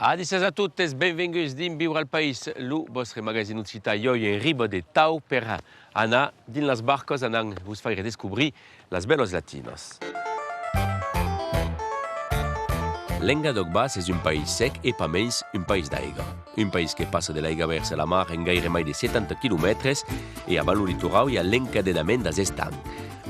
Adisses a tuttes, benvinguts din Viure al País, lo vostre magazine occità ioi en riba de Tau per anar din las barcos anant vos faire descobrir las belos latinos. Languedoc-Bas és un país sec e pas menys un país d'aigua. Un país que passa de l'aigua vers la mar en gaire mai de 70 km e avant lo litoral hi ha l'encadennament dels estancs.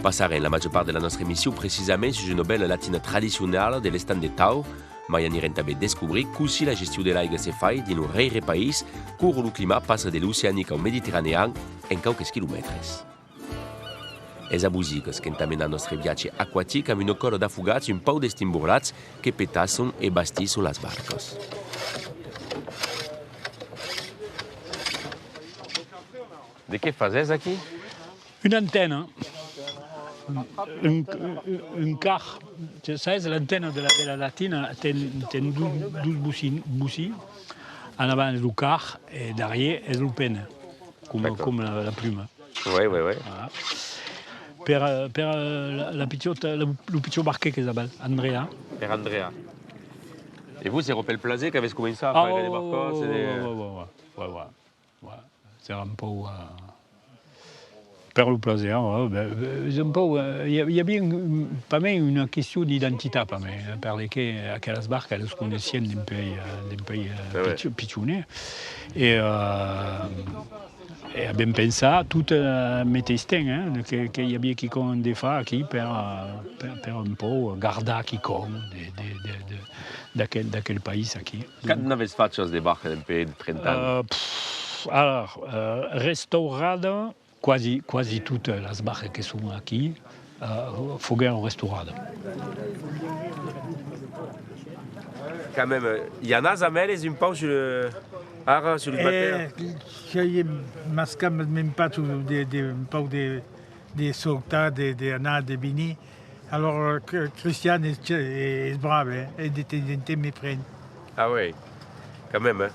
Passarem la major part de la nostra emissió precisament sur una bella latina tradicional de l'estanc de Tau, mai anirem també descobrir così la gestió de l'aigua se fa din un rare país cur lo climat passa de l'oceànic au mediterranean en qualques quilòmetres. És a Busiques que entamem el nostre viatge aquàtic amb una coro d'afogats i un pau d'estimburlats que petasson e bastisson les barcos. De què fazes aquí? Une antenne. Un car, saps, l'antenne de la latina ten dos bocí, en avant és el car i darrere és el pena, com la pluma. Oui. Voilà. Per el pitjor barquer que s'appelle Andrea. Per Andrea. Et vous, c'est Ropel Plazé qui avez commencé à faire des barcos? Ouais. C'est un peu... Per el plaisir, és un peu... Hi havia per mi una qüestió d'identitat, per mi, perquè aquelles barques les coneixien d'un país pitjoner. I vam pensar tot al mateix temps que hi havia quelcom de fer aquí per un peu guardar quelcom d'aquell país aquí. Quand n'avez fatges de barques d'un pays de 30 anys? Alors, restaurada, quasi toutes les barques que sont aquí fogueren restaurades. Quand même, il y en a jamais un peu sur le bateau? Je mascam même pas tout des sortas, des anades, des bini. Alors, Christian est brave, et de mes frères. Ah oui, quand même.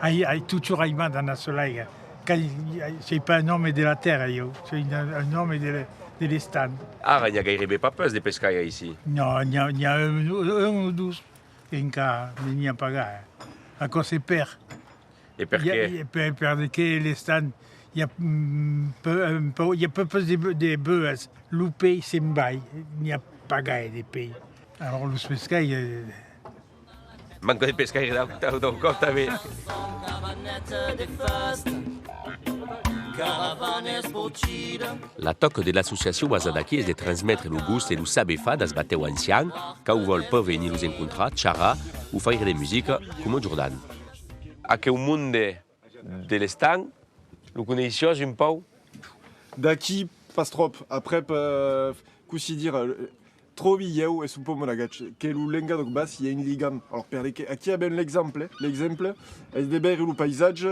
Il y a toujours un dans la soleil. Je ne suis pas un homme de la terre, je suis un homme de l'estan. Ah, il n'y a gairebé pas peu de pescaires ici. Non, il y a un ou deux, il n'y a pas gare. À cause c'est père. Et per què? Parce que l'estan, il y a peu de bœufs, loupés, sembailles, il n'y a pas gare de pays. Alors, le pescaire... Manco de pescaire d'un cop també. La toc de l'associació basada aquí és de transmetre el gust e el saber fa dels bateu ancians que ho vol per venir los encontrar, xerrar o fer de música com el Jordan. Aquest món de l'estanc, lo coneixes un peu? D'aquí, pas trop. Après, così dire, trobi eu és un peu monagach. Que lo Languedoc-Bas hi ha un ligam. Alors, aquí abbiamo l'exemple. L'exemple és de veure le paisatge,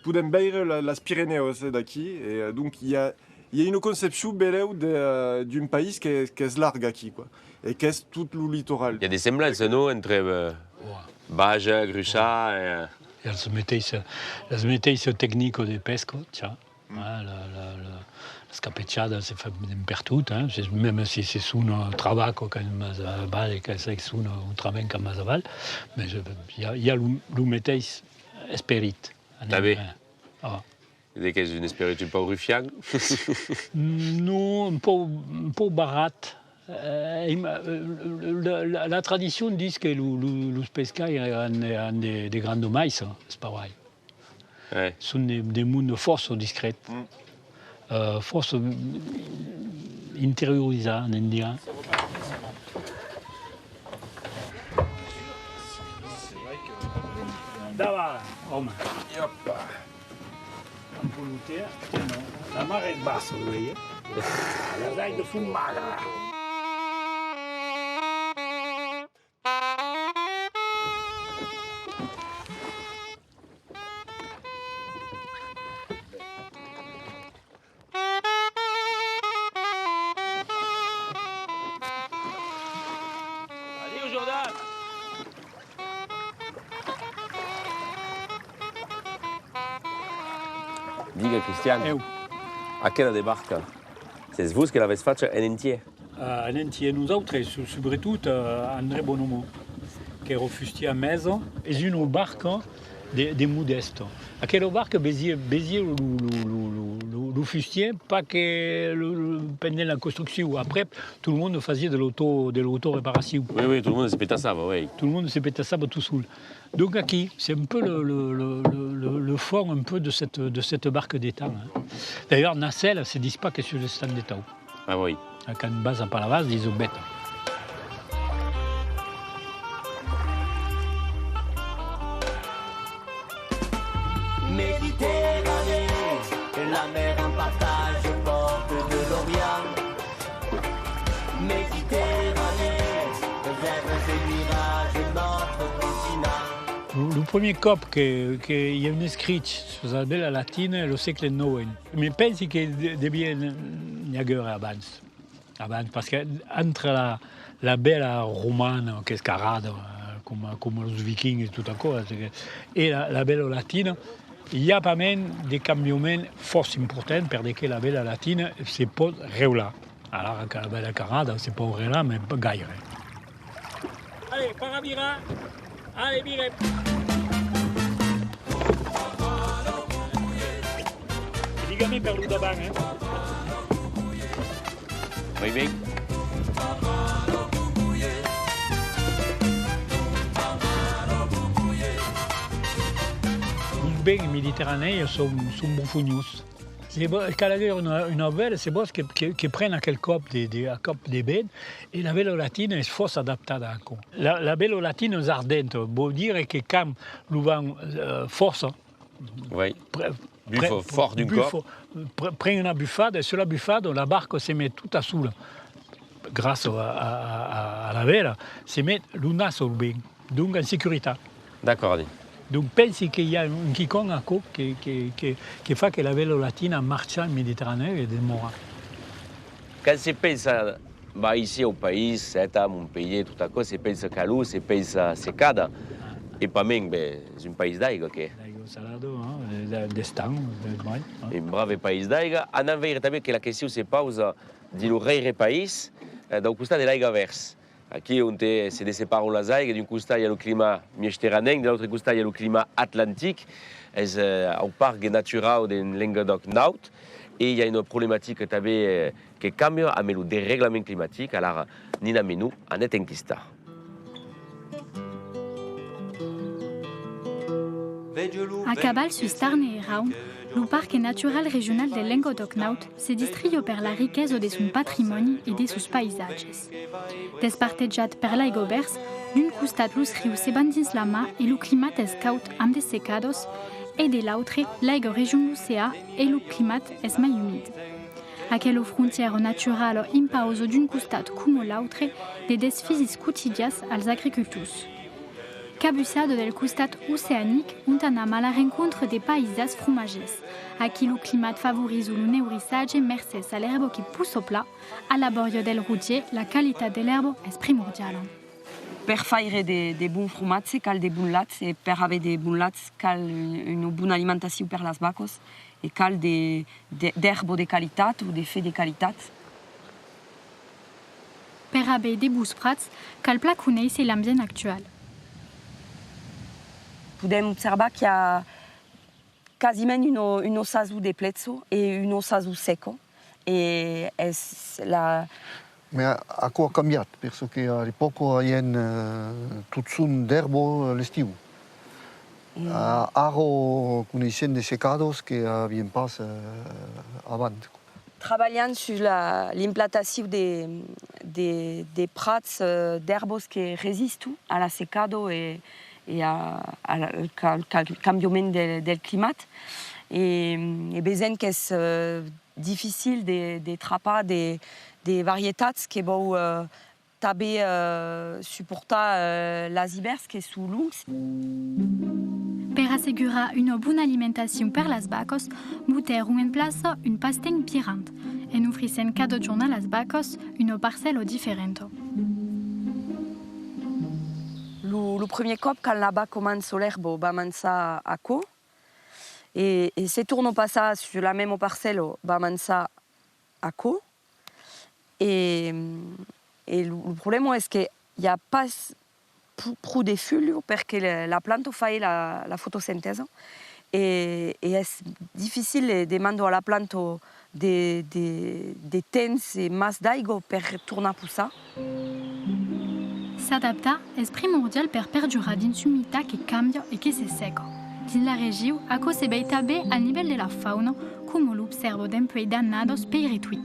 podem veure les Pyrénées d'aquí. Et donc, il y a une conception beleu d'un pays qui est large aquí, quoi. Et qui est tout le littoral. Il y a des semblances, non, entre Baja, Gruixà et... Hi ha les mateixes tècniques de pesca, l'escapetxada se fa per tot, même si c'est un treball que més avall i que és un treball que més avall, però hi ha el mateix esperit. També? Que és un esperit un peu rufiant? No, un peu barat. La tradició diu que els pescaires han de grans maïs, és pareil. Són des mons força discrets, força interiorisats, anem a dir. Davant, home. En peloter, la mar és baixa, ho veieu? Les aigües són magres. Diga, Cristian, a quina de barca? C'est vous que l'avez fait en entier? En entier, nosaltres, sobretot André Bonomo. che ero fusti a mezzo, e una barca de modesto. Aquella barca bézier le fustier, pas que pendant la construction. Après, tout le monde faisait de l'auto-réparation. Oui, tout le monde se pétassava, oui. Tout le monde se pétassava tout seul. Donc ici, c'est un peu le fond un peu de cette barque d'étang. Hein. D'ailleurs, Nacelle ne se dit pas que sur le stand d'étang. Ah oui. Quand on base par la base, ils ont bête. Méditerranée, la mer en partage, porte de l'Orient. Méditerranée, rêves et mirages, notre continent. Le premier cop qu'il y a une écrite sur la belle latine è lo secolo IX. Mais pensi che devia n'agere abans. Parce que entre la bella romana, che scarada, come los vikings e tutto cosa, e la bella latina, il y a pas même des cambiaments forts importants perché la bella latina si può reula. Alors que la bella carada si può reula, mais pas gaire. Allez, paravira! Allez, vire! Ligament per l'udabang, hein? Oui, bien. Ben Méditerranée sont bouffonius. C'est bon, quand il y a une belle, c'est bon qu'ils prennent quel cop des bêtes et la belle latine est fausse adaptée encore. La belle latine est ardente, veut dire que quand le vent force, oui. Fort d'une cop, prend une buffade et sur la buffade, la barque se met tout à soule. Grâce à la vela, se met l'una sur le bain, donc en sécurité. D'accord. Donc pensi qu'il y a un quiconque qui fait que la vela latina marche en Méditerranée et demora. Quand se pensa ici au pays, c'est à Montpellier, tout à coup, se pensa calou, se pensa secada. Et pas même, c'est un pays d'aigua. D'aigua salado, d'estan, un brave pays d'aigua. En envers, també que la question se pausa de lo rei pays, d'un costat de l'aigua verse. Aquí on se desepara les aigües, d'un costat hi ha el clima mediterrani, de l'altre costat hi ha el clima atlàntic, és el parc natural de Languedoc-Nord, i hi ha una problemàtica també que canvia amb el dereglament climàtic, alors ni na menú anet enquistar. A cabal sus Tarn e Raon, le parc naturel régional de Languedoc-Nord se distribue per la riquesa de son patrimoni e de sus paisatges. Despartejat per l'aigua vers, d'un costat los rius se ban dins la mà e lo climat és caut amb des secados, e de l'altre l'aigua regiun l'oceà e lo climat és mai humid. Aquella frontiera naturale impausa d'un costat come l'altre de desfisis quotidians als agricultors. Cabussado del costat oceanic, on anam a la rencontre des paisats fromagers. Aquí lo climat favorise lo neurissage mercès a l'herbe qui pousse au plat. A la boria del routier, la qualitat de l'herbe és primordial. Per faire de bons fromatges cal de bons lats, e per haver de bons lats cal una bona alimentació per les vaques e cal d'herba de qualitat o de fe de qualitat. Per haver de bons prats, cal pla conèixer l'ambient actual. Podem observar qu'il y a quasiment une osazu de plezzo et une osazu seco. Et Mais a quoi cambiat? Perché all'epoca hi ha tutto un d'erbo l'estiu. Aro coneixent de secados que havien pas avant. Travaillant sur l'implantation des prats d'herbos qui résistent à la secado et al canviament del climat. Et besoin que c'est difficile de trapar des varietats qui vont també supportar les hivers que sont longs. Per assegurar una bona alimentació per les vaques, boteron en plaça un pasteny pirant, en ofrissent cada jorn a les vaques una parcel·la diferent. Le premier cop, quand la vache commence l'herbe, va commencer à co. Et se tourne pas ça sur la même parcelle, va commencer à co. Et le problème est qu'il n'y a pas prou des feuilles parce que la plante fait la photosynthèse. Et c'est difficile de demander à la plante des tens et masses d'aigua pour tourner pour ça. S'adaptar è primordial per perdurare dall'umidità che cambia e che si secca. In la regione, a cose beita be al livello della fauna, come l'osservo d'empoi dannados per i ritui.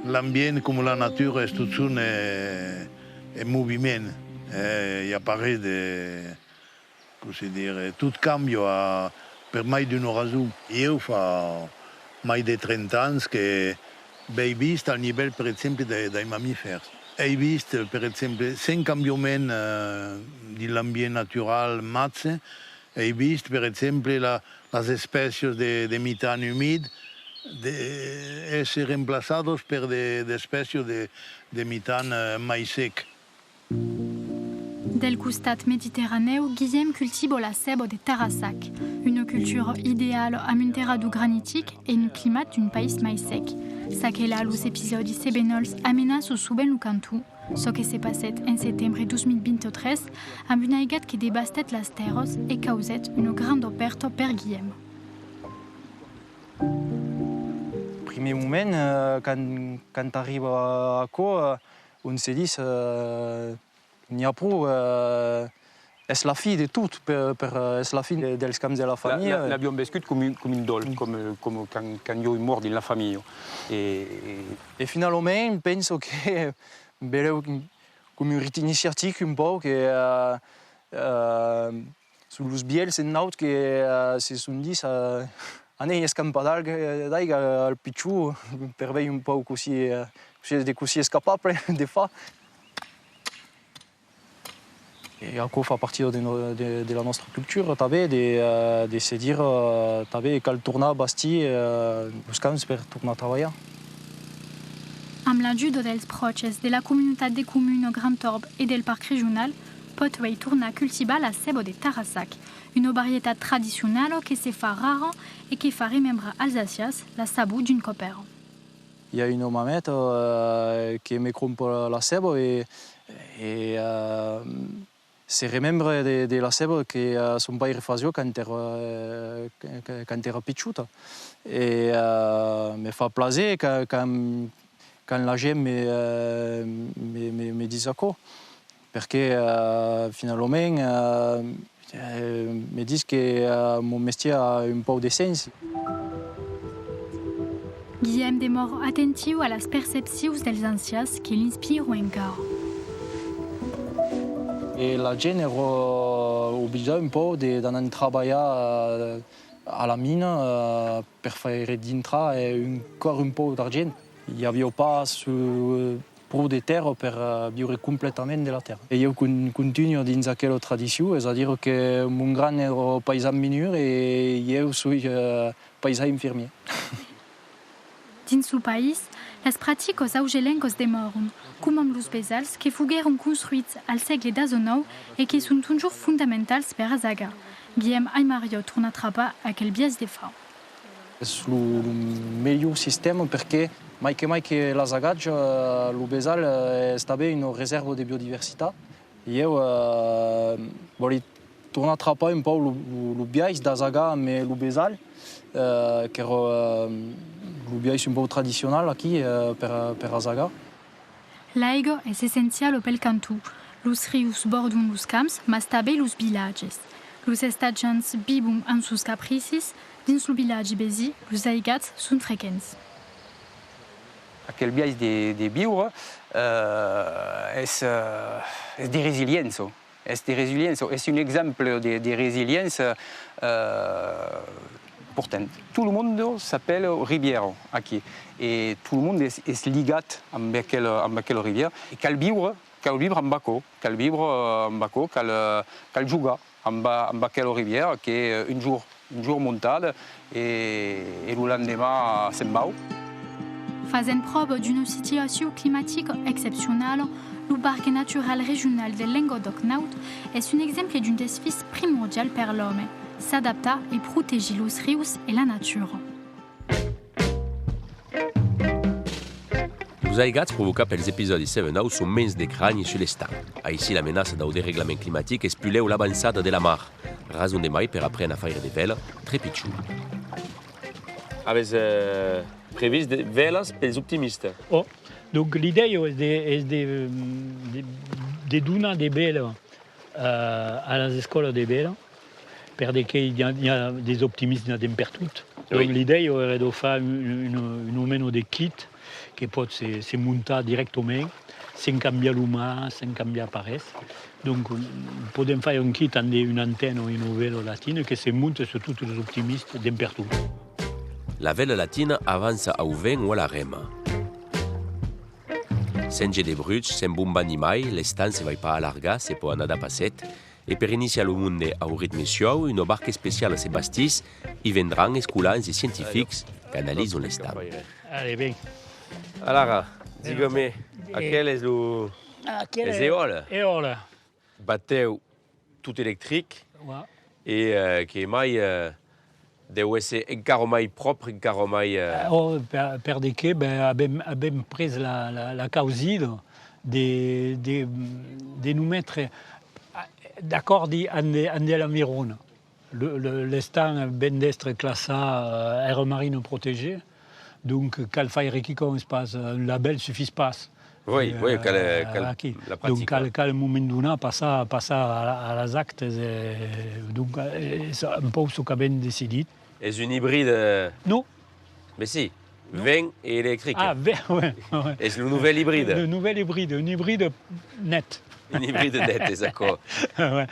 L'ambiente come la natura è tutto in movimento. Il apparaît de, così dire, tutto cambia per mai di una ragione. Io fa mai di 30 anni che ho visto al livello, per esempio, dei mammiferi. Ho visto, per esempio, sen cambiamento dell'ambiente naturale mazze, ho visto, per esempio, le specie di metano umido essere reemplazate per delle specie di metano mai secco. Del costat mediterraneo, Guillem cultiva la cèbe de Tarassac, une culture idéale amb un terrado granitic et un climat d'un país mai sec. S'aquela los episodis sebenols amenaço suben lo cantu, so que se passet en setembre 2023 amb una aigat que devastet las terres e causet una grande perte per Guillem. Primer moment, quand arrive a co, on se dit n'hi ha prou, és la fi de tot, és la fi dels camps de la famille. L'abbiamo vissuto come un dol, come quand io mort in la famiglia. E finalment penso che beleu come un ritmi iniziatic un po' che sullos biels en naut che si son dit anei escampadar d'aiga al picciu per vei un po' così escapable de fa. Et encore fait partie de la notre culture, de se dire qu'al tourner à Bastille, buscant per tornar a treballar. Amb l'ajuda dels proches de la comunitat de comune Grand Orbe et del parc regional, pot tornar a cultivar la cèbe de Tarassac, une varietat traditionnelle que se fa rara et que fa remembrar alsacias la sabor d'un coper. Il y a une mamette qui me compte la cèbe et se remembre de la cèbe que son pare faisait quand era pitxuta. Et me fa plaisir quand la gent me dit ça, parce que finalement me disent que mon métier a un peu de sens. Guillem demora attentiu a las percepcions dels ancians que l'inspiren encara. Et la gent era obligada un peu d'anar a treballar a la mine per fer dintre encore un peu d'argent. Il n'y avait pas prou de terre per viure completament de la terra. E jo continuo dins aquella tradició, és a dir que mon gran era paisan minur e jo soy paisan infirmier. Dins el país, les pràctiques augelencos demoren, com amb los besals que fogueren construïts al segle XIX i que són toujours fonamentals per a Zaga. Guillem Aymario torna a trapar aquell biais de fa. És el millor sistema perquè mai que la Zagatge, el besal és també una reserva de biodiversitat. Jo volia tornar a trapar un peu el biais de Zaga amb el besal, que era el biais un peu tradicional aquí per a Zaga. L'aigua és essencial pel cantu. Los rius bordun los camps, mas també los vilatges. Los estatjants vivun amb sus capricis. Dins el vilatge besi, los aigats són freqüents. Aquel biais de viure és de resiliència. És un exemple de resiliència important. Tout le monde s'appelle rivière aquí. Et tout le monde est ligat amb aquella rivière. I cal vivre amb bacó, cal jugar amb aquella rivière que un jour muntada et le lendemain se'n va. Fazent prova d'una situació climàtica excepcional, el Parc Natural Regional del Languedoc-Naut és un exemple d'un desfís primordial per l'home, s'adaptar i protegir els rius i la natura. Los aigats provocats pels episodis sevenals són menys de crany sur l'estanc. Així l'amenaça del dérèglement climatic espuleu l'avançada de la mar, rason de mai per aprendre a faire de vela très pitjor. Avez previst de veles pels optimistes? Oh, donc l'idée est de donar des veles à les escoles de vela, perquè hi ha des optimistes per tot. Donc l'idée est de faire un mena de kit que pot se muntar directament, sense canviar l'humà, sense canviar res. Donc podem fer un kit amb una antena o una vela latina que se munta sur tots els optimistes per tot. La vela latina avança au vent o a la rema. Sense de bruits, sen bomba ni mai, l'estanc se va pas allargar, se pot anar de passet, e per iniciar el monde a un ritme suau, una barca especial se bastís i vendran escolans i científics que analitzen l'estanc. Allez, ben. Alors, digue-me, aquel és el... És eola. Eola. Bateu tot electric i que mai deu ser encara mai propre, encara mai... Perquè abbiamo pres la causa de nous mettre d'accord amb l'environ. L'estanc ben d'estre classat aire marine protégée, donc cal faire un espace, un label suffit pas. Oui, cal la pratique. Donc cal moment donné passar a les actes, donc és un peu ce que ben decidit. És un hybride... Non. Mais si, vent et électrique. Ah, ouais. És le nouvel hybride. Le nouvel hybride, un hybride net. Un hybride net, és d'accord. Ouais.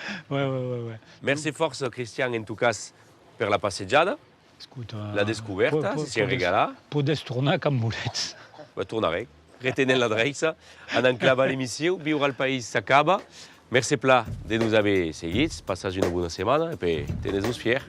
Merci force, Christian, en tout cas, per la passejada. Escuta, la descoberta, si s'hi regala. Podes tornar com volets. Tornaré. Retenent l'adreça, en enclavar l'emissió, Viure al País s'acaba. Merci pla de nous haver seguits, passage una bona setmana, et puis tenez-vos fiers.